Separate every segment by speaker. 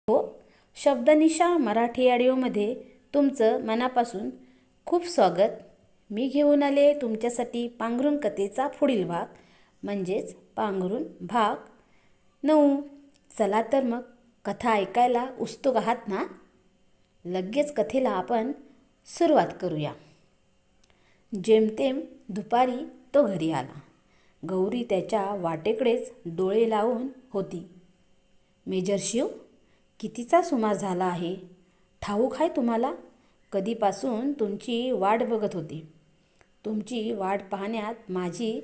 Speaker 1: हो, शब्दनिशा मराठी ऑडिओमध्ये तुमचं मनापासून खूप स्वागत. मी घेऊन आले तुमच्यासाठी पांघरूण कथेचा पुढील भाग, म्हणजेच पांघरूण भाग 9. चला तर मग कथा ऐकायला उत्सुक आहात ना? लगेच कथेला आपण सुरुवात करूया. जेमतेम दुपारी तो घरी आला. गौरी त्याच्या वाटेकडेच डोळे लावून होती. मेजर शिव, कितीचा सुमार झाला आहे? ठाऊक आहे तुम्हाला? कधीपासून तुमची वाट बघत होती. तुमची वाट पाहण्यात माझी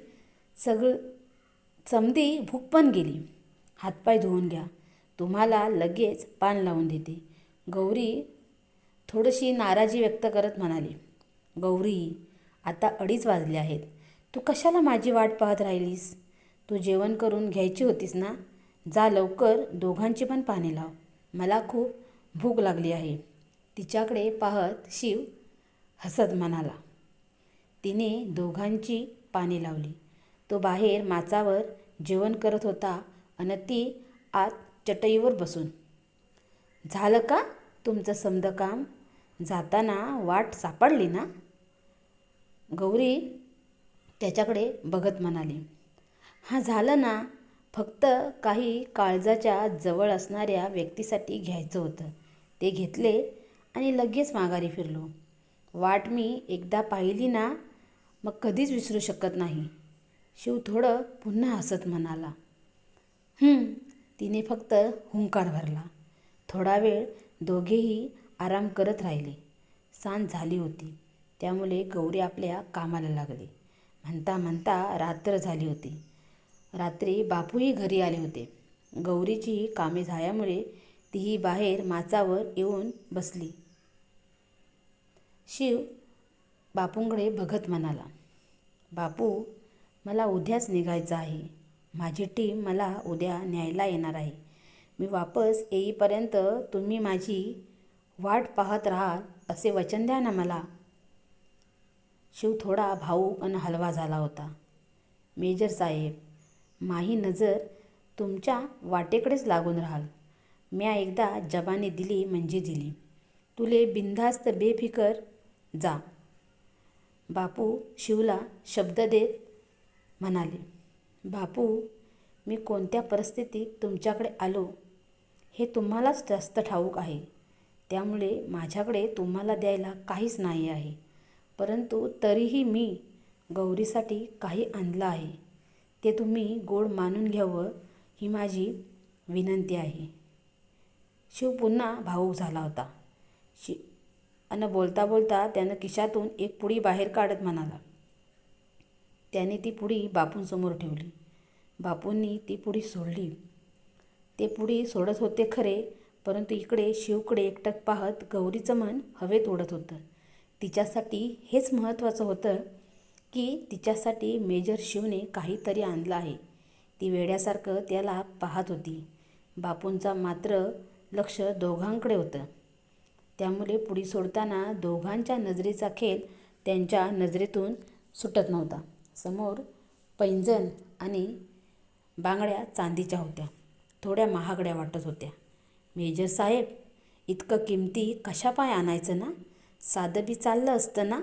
Speaker 1: समधी भूक पण गेली. हातपाय धुवून घ्या, तुम्हाला लगेच पान लावून देते. गौरी थोडीशी नाराजी व्यक्त करत म्हणाली. गौरी, आता 2:30 वाजले आहेत. तू कशाला माझी वाट पाहत राहिलीस? तू जेवण करून घ्यायची होतीस ना? जा लवकर, दोघांची पण पाने लाव. मला खूप भूक लागली आहे. तिच्याकडे पाहत शिव हसत म्हणाला. तिने दोघांची पाने लावली. तो बाहेर माचावर जेवण करत होता आणि ती आत चटईवर बसून. झालं का तुमचं समदं काम? जाताना वाट सापडली ना? गौरी त्याच्याकडे बघत म्हणाली. हां, झालं ना. फक्त काही काळजाच्या जवळ असणाऱ्या व्यक्तीसाठी घ्यायचं होतं. ते घेतले आणि लगेच माघारी फिरलो. वाट मी एकदा पाहिली ना, मग कधीच विसरू शकत नाही. शिव थोडं पुन्हा हसत म्हणाला. तिने फक्त हुंकार भरला. थोडा वेळ दोघेही आराम करत राहिले. सांज झाली होती, त्यामुळे गौरी आपल्या कामाला लागली. म्हणता म्हणता रात्र झाली होती. रात्री बापूही घरी आले होते. गौरीची कामे झाल्यामुळे तीही बाहेर माचावर येऊन बसली. शिव बापूंकडे बघत म्हणाला. बापू, मला उद्याच निघायचं आहे. माझी टीम मला उद्या न्यायला येणार आहे. मी वापस येईपर्यंत तुम्ही माझी वाट पाहत राहाल असे वचन द्या ना मला. शिव थोडा भावूक आणि हलवा झाला होता. मेजर साहेब, माझी नजर तुमच्या वाटेकडेच लागून राहाल. म्या एकदा जबानी दिली म्हणजे दिली. तुले बिनधास्त बेफिकर जा. बापू शिवला शब्द देत म्हणाले. बापू, मी कोणत्या परिस्थितीत तुमच्याकडे आलो हे तुम्हालाच जास्त ठाऊक आहे. त्यामुळे माझ्याकडे तुम्हाला द्यायला काहीच नाही आहे. परंतु तरीही मी गौरीसाठी काही आणलं आहे. ते तुम्ही गोड मानून घ्यावं ही माझी विनंती आहे. शिव पुन्हा भावूक झाला होता. अन बोलता बोलता त्यानं खिशातून एक पुडी बाहेर काढत म्हणाला. त्याने ती पुडी बापूंसमोर ठेवली. बापूंनी ती पुडी सोडली. ते पुडी सोडत होते खरे, परंतु इकडे शिवकडे एकटक पाहत गौरीचं मन हवेत उडत होतं. तिच्यासाठी हेच महत्त्वाचं होतं की तिच्यासाठी मेजर शिवने काहीतरी आणलं आहे. ती वेड्यासारखं त्याला पाहत होती. बापूंचा मात्र लक्ष दोघांकडे होतं. त्यामुळे पुडी सोडताना दोघांच्या नजरेचा खेळ त्यांच्या नजरेतून सुटत नव्हता. समोर पैंजण आणि बांगड्या चांदीच्या होत्या. थोड्या महागड्या वाटत होत्या. मेजर साहेब, इतकं किमती कशापायी आणायचं ना? साधं बी चाललं असतं ना?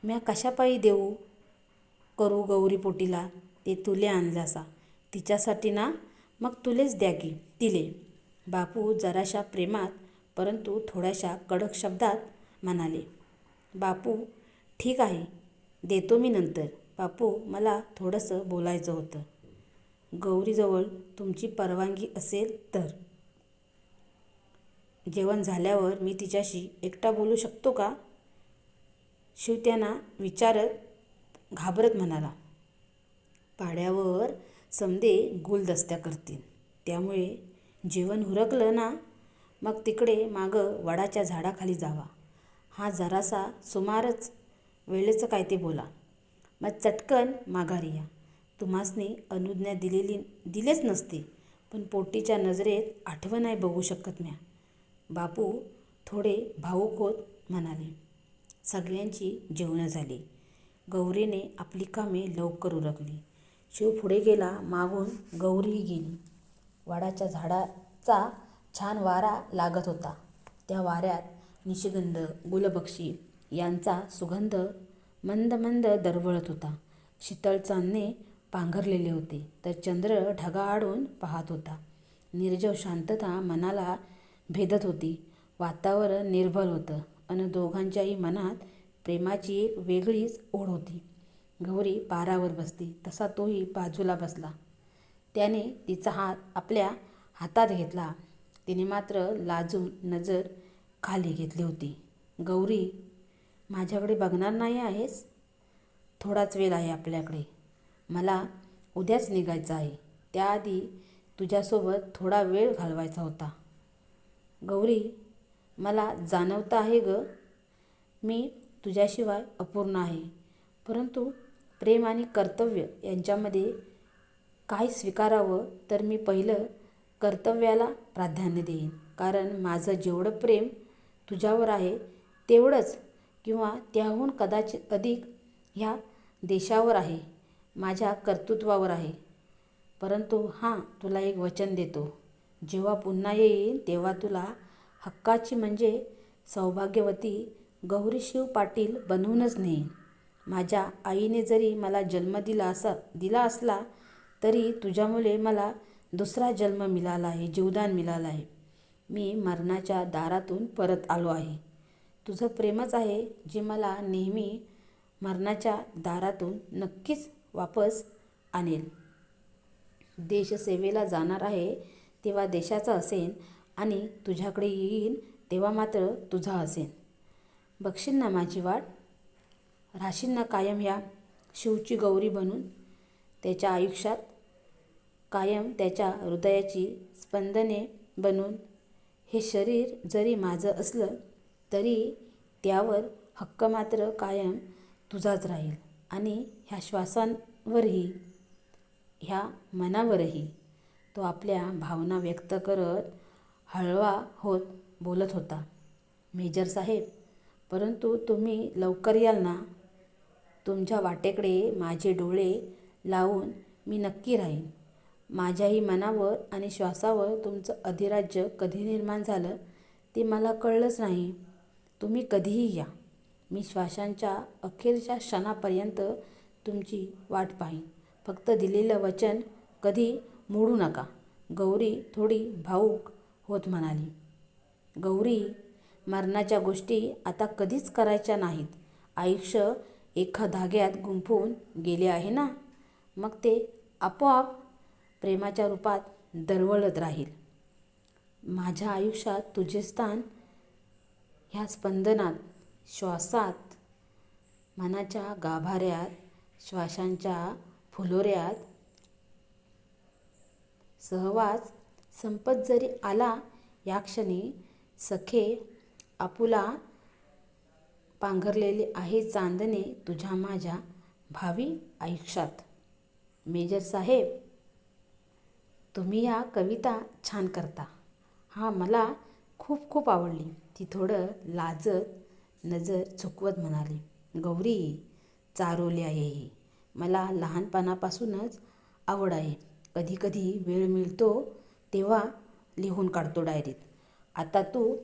Speaker 1: म्या कशापायी देऊ करू गौरी पोटीला? ते तुले आणल्यासा तिच्यासाठी ना, मग तुलेच द्या की तिले. बापू जराशा प्रेमात परंतु थोड्याशा कडक शब्दात म्हणाले. बापू, ठीक आहे, देतो मी नंतर. बापू, मला थोडंसं बोलायचं होतं. गौरीजवळ तुमची परवानगी असेल तर. जेवण झाल्यावर मी तिच्याशी एकटा बोलू शकतो का? शिव त्यांना विचारत घाबरत म्हणाला. पाड्यावर समदे गुलदस्त्या करतील, त्यामुळे जेवण उरकलं ना, मग तिकडे मागं वडाच्या झाडाखाली जावा. हा जरासा सुमारच वेळेचं काय ते बोला, मग चटकन माघारी या. तुम्हासनी अनुज्ञा दिलेच नसते, पण पोटीच्या नजरेत आठवण नाही बघू शकत म्या. बापू थोडे भावूक होत म्हणाले. सगळ्यांची जेवणं झाली. गौरीने आपली कामे लवकर उरकली. शिव पुढे गेला. मागून गौरीही गेली. वडाच्या झाडाचा छान वारा लागत होता. त्या वाऱ्यात निशिगंध, गुलबक्षी यांचा सुगंध मंद मंद दरवळत होता. शीतळ चांदणे पांघरलेले होते, तर चंद्र ढगाआडून पाहत होता. निर्जव शांतता मनाला भेदत होती. वातावरण निर्भल होतं आणि दोघांच्याही मनात प्रेमाची एक वेगळीच ओढ होती. गौरी पारावर बसली तसा तोही बाजूला बसला. त्याने तिचा हात आपल्या हातात घेतला. तिने मात्र लाजून नजर खाली घेतली होती. गौरी, माझ्याकडे बघणार नाही आहेस? थोडाच वेळ आहे आपल्याकडे. मला उद्याच निघायचं आहे. त्याआधी तुझ्यासोबत थोडा वेळ घालवायचा होता. गौरी, मला जाणवतं आहे ग, मी तुझ्याशिवाय अपूर्ण आहे. परंतु प्रेम आणि कर्तव्य यांच्यामध्ये काय स्वीकारावं तर मी पहिलं कर्तव्याला प्राधान्य देईन. कारण माझं जेवढं प्रेम तुझ्यावर आहे तेवढंच किंवा त्याहून कदाचित अधिक ह्या देशावर आहे, माझ्या कर्तृत्वावर आहे. परंतु हां, तुला एक वचन देतो. जेव्हा पुन्हा येईन तेव्हा तुला हक्काची म्हणजे सौभाग्यवती गौरी शिव पाटील बनवूनच नेईन. माझ्या आईने जरी मला जन्म दिला असला तरी तुझ्यामुळे मला दुसरा जन्म मिळाला आहे, जीवदान मिळालं आहे. मी मरणाच्या दारातून परत आलो आहे. तुझं प्रेमच आहे जे मला नेहमी मरणाच्या दारातून नक्कीच वापस आणेल. देशसेवेला जाणार आहे तेव्हा देशाचा असेन आणि तुझ्याकडे येईन तेव्हा मात्र तुझा असेन. बघशील ना माझी वाट? राहशील ना कायम ह्या शिवची गौरी बनून? त्याच्या आयुष्यात कायम त्याच्या हृदयाची स्पंदने बनून? हे शरीर जरी माझं असलं तरी त्यावर हक्क मात्र कायम तुझाच राहील. आणि ह्या श्वासांवरही, ह्या मनावरही. तो आपल्या भावना व्यक्त करत हळवा होत बोलत होता. मेजर साहेब, परंतु तुम्ही लवकर याल ना? तुमच्या वाटेकडे माझे डोळे लावून मी नक्की राहीन. माझ्याही मनावर आणि श्वासावर तुमचं अधिराज्य कधी निर्माण झालं ते मला कळलंच नाही. तुम्ही कधीही या. मी श्वासांच्या अखेरच्या क्षणापर्यंत तुमची वाट पाहीन. फक्त दिलेलं वचन कधी मोडू नका. गौरी थोडी भावूक होत म्हणाली. गौरी, मरणाच्या गोष्टी आता कधीच करायच्या नाहीत. आयुष्य एका धाग्यात गुंफून गेले आहे ना, मग ते आपोआप प्रेमाच्या रूपात दरवळत राहील. माझ्या आयुष्यात तुझे स्थान ह्या स्पंदनात, श्वासात, मनाच्या गाभाऱ्यात, श्वासांच्या फुलोऱ्यात. सहवास संपत जरी आला या क्षणी, सखे आपुला पांघरलेले आहे चांदणे तुझ्या माझ्या भावी आयुष्यात. मेजर साहेब, तुम्ही ह्या कविता छान करता. हां, मला खूप खूप आवडली. ती थोडं लाजत नजर झुकवत म्हणाली. गौरी, चारोली आहे ही. मला लहानपणापासूनच आवड आहे. कधी कधी वेळ मिळतो तेव्हा लिहून काढतो डायरीत. आता तू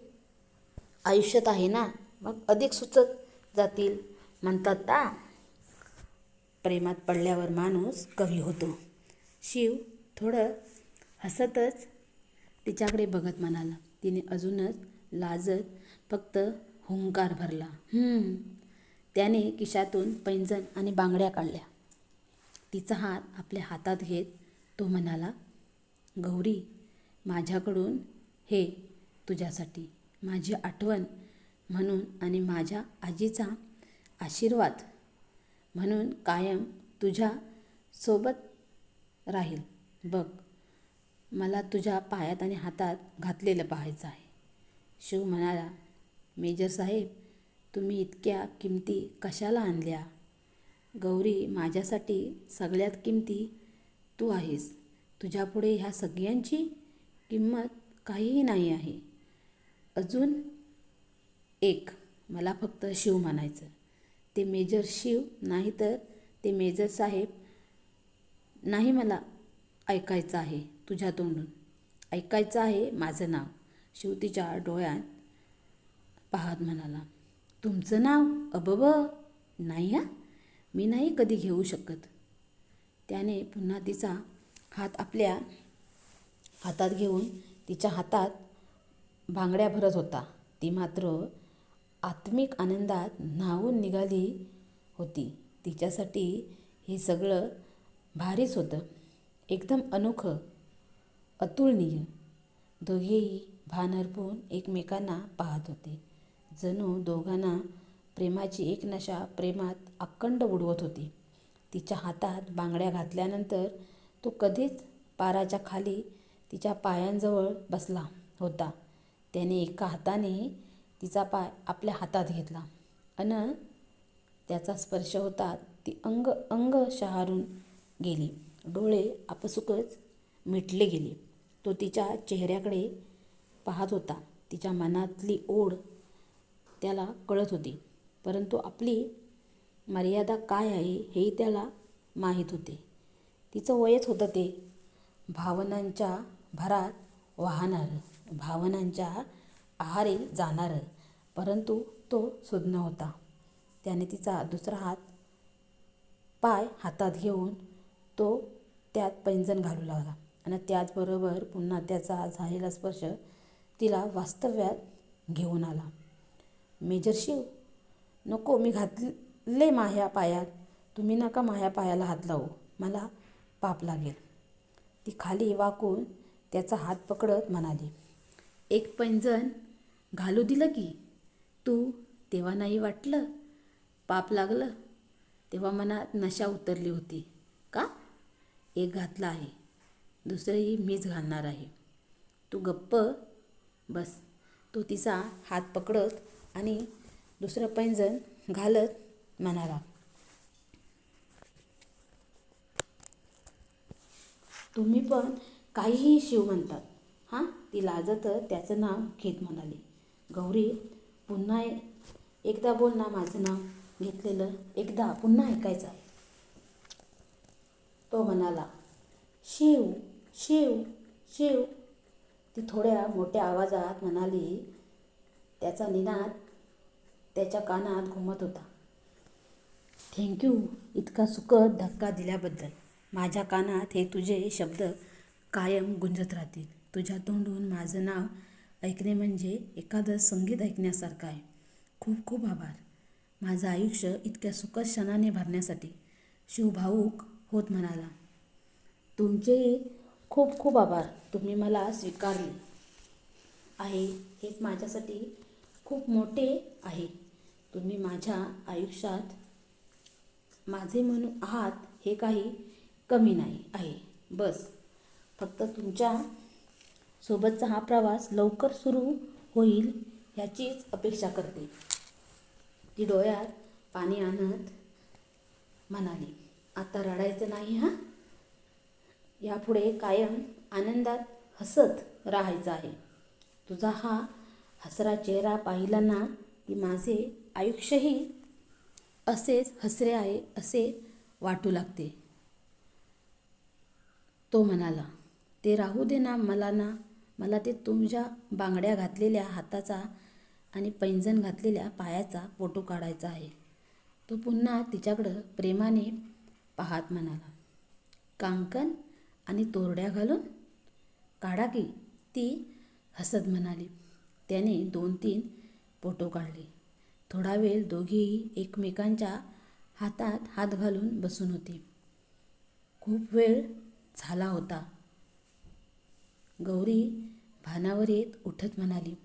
Speaker 1: आयुष्यात आहे ना, मग अधिक सुचत जातील. म्हणतात ना, प्रेमात पडल्यावर माणूस कवी होतो. शिव थोडं हसतच तिच्याकडे बघत म्हणाला. तिने अजूनच लाजत फक्त हुंकार भरला. त्याने खिशातून पैंजण आणि बांगड्या काढल्या. तिचा हात आपल्या हातात घेत तो म्हणाला, गौरी, माझ्याकडून हे तुझ्यासाठी. माझी आठवण म्हणून आणि माझ्या आजीचा आशीर्वाद म्हणून कायम तुझ्या सोबत राहील. बघ, मला तुझ्या पायात आणि हातात घातलेलं पाहायचं आहे. शिव म्हणाला, मेजर साहेब, तुम्ही इतक्या किमती कशाला आणल्या? गौरी, माझ्यासाठी सगळ्यात किमती तू आहेस. तुझ्यापुढे ह्या सगळ्यांची किंमत काहीही नाही आहे. अजून एक, मला फक्त शिव म्हणायचं. ते मेजर शिव नाही तर ते मेजर साहेब नाही. मला ऐकायचं आहे तुझ्या तोंडून. ऐकायचं आहे माझं नाव. शिव तिच्या डोळ्यात पाहत म्हणाला, तुमचं नाव अबब? नाही हा, मी नाही कधी घेऊ शकत. त्याने पुन्हा तिचा हात आपल्या हातात घेऊन तिच्या हातात बांगड्या भरत होता. ती मात्र आत्मिक आनंदात न्हावून निघाली होती. तिच्यासाठी हे सगळं भारीच होतं, एकदम अनोखं, अतुलनीय. दोघेही भान हरपून एकमेकांना पाहत होते. जणू दोघांना प्रेमाची एक नशा प्रेमात अखंड उडवत होती. तिच्या हातात बांगड्या घातल्यानंतर तो कधीच पाराच्या खाली तिच्या पायांजवळ बसला होता. त्याने एका हाताने तिचा पाय आपल्या हातात घेतला अन त्याचा स्पर्श होतात ती अंग अंग शहारून गेली. डोळे आपसुकच मिटले गेले. तो तिच्या चेहऱ्याकडे पाहत होता. तिच्या मनातली ओढ त्याला कळत होती, परंतु आपली मर्यादा काय आहे हेही त्याला माहीत होते. तिचं वयच होतं ते भावनांच्या भरात वाहणारं, भावनांच्या आहारी जाणारं, परंतु तो सुज्ञ होता. त्याने तिचा दुसरा पाय हातात घेऊन तो त्यात पैंजण घालू लागला आणि त्याचबरोबर पुन्हा त्याचा झालेला स्पर्श तिला वास्तव्यात घेऊन आला. मेजर शिव, नको, मी घातले माझ्या पायात, तुम्ही नका माझ्या पायाला हात लावू, मला पाप लागेल. ती खाली वाकून त्याचा हात पकडत म्हणाली, एक पैंजण घालू दिलं की तू, तेव्हा नाही वाटलं पाप लागलं? तेव्हा मनात नशा उतरली होती का? एक घातला आहे, दुसरंही मीच घालणार आहे. तू गप्प बस. तो तिचा हात पकडत आणि दुसरं पैंजण घालत म्हणाला, तुम्ही पण काहीही शिव म्हणतात हां. ती लाजत त्याचं नाव घेत म्हणाली, गौरी, पुन्हा एकदा बोल ना माझं नाव घेतलेलं, एकदा पुन्हा ऐकायचं आहे. तो म्हणाला, शिव शिव शिव. ती थोड्या मोठ्या आवाजात म्हणाली. त्याचा निनाद त्याच्या कानात घुमत होता. थँक्यू इतका सुखद धक्का दिल्याबद्दल. माझ्या कानात हे तुझे शब्द कायम गुंजत राहतील. तुझ्या तोंडून माझं नाव ऐकणे म्हणजे एखादं संगीत ऐकण्यासारखं आहे. खूप खूप आभार माझं आयुष्य इतक्या सुखद क्षणाने भरण्यासाठी. शिव भाऊक होत म्हणाला, तुमचेही खूप खूप आभार. तुम्ही मला स्वीकारले आहे हेच माझ्यासाठी खूप मोठे आहे. तुम्ही माझ्या आयुष्यात माझे म्हणून आहात हे काही कमी नाही आहे. बस फक्त तुमच्या सोबतचा हा प्रवास लवकर सुरू होईल ह्याचीच अपेक्षा करते. ती डोळ्यात पाणी आणत म्हणाली, आता रडायचं नाही हां. यापुढे कायम आनंदात हसत राहायचं आहे. तुझा हा हसरा चेहरा पाहिला ना की माझे आयुष्यही असेच हसरे आहे असे वाटू लागते. तो म्हणाला, ते राहू दे ना मला ते तुझ्या बांगड्या घातलेल्या हाताचा आणि पैंजण घातलेल्या पायाचा फोटो काढायचा आहे. तो पुन्हा तिच्याकडं प्रेमाने पाहत म्हणाला, कांकण आणि तोरड्या घालून काढा की. ती हसत म्हणाली. त्याने 2-3 फोटो काढले. थोडा वेळ दोघेही एकमेकांच्या हातात हात घालून बसून होते. खूप वेळ झाला होता. गौरी भानावर येत उठत म्हणाली,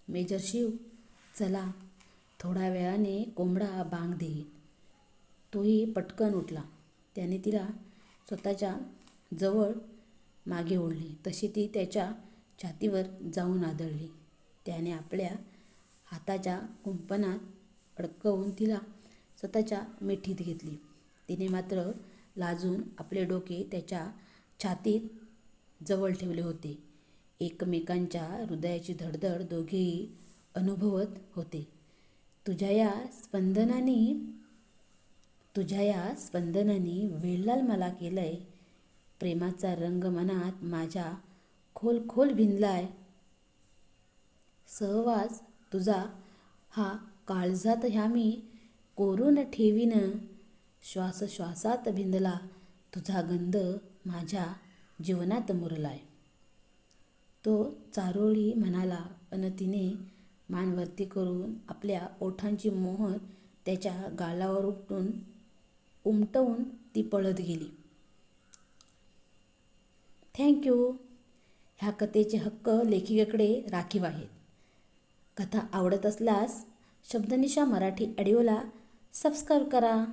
Speaker 1: मेजर शिव, चला, थोड्या वेळाने कोंबडा बांग देईल. तोही पटकन उठला. त्याने तिला स्वतःच्या जवळ मागे ओढली. तशी ती त्याच्या छातीवर जाऊन आदळली. त्याने आपल्या हाताच्या कुंपणात अडकवून तिला स्वतःच्या मिठीत घेतली. तिने मात्र लाजून आपले डोके त्याच्या छातीत जवळ ठेवले होते. एकमेकांच्या हृदयाची धडधड दोघेही अनुभवत होते. तुझ्या या स्पंदनाने वेळाल मला केलंय. प्रेमाचा रंग मनात माझ्या खोल खोल भिनलाय. सहवास तुझा हा काळजात ह्या मी कोरून ठेवीन, श्वासश्वासात भिंदला तुझा गंध माझ्या जीवनात मुरलाय. तो चारोळी म्हणाला अन तिने मान वरती करून आपल्या ओठांची मोहर त्याच्या गालावर उमटवून ती पळत गेली. थँक्यू. ह्या कथेचे हक्क लेखिकेकडे राखीव आहेत. कथा आवडत असल्यास शब्दनिशा मराठी ऑडिओला सबस्क्राईब करा.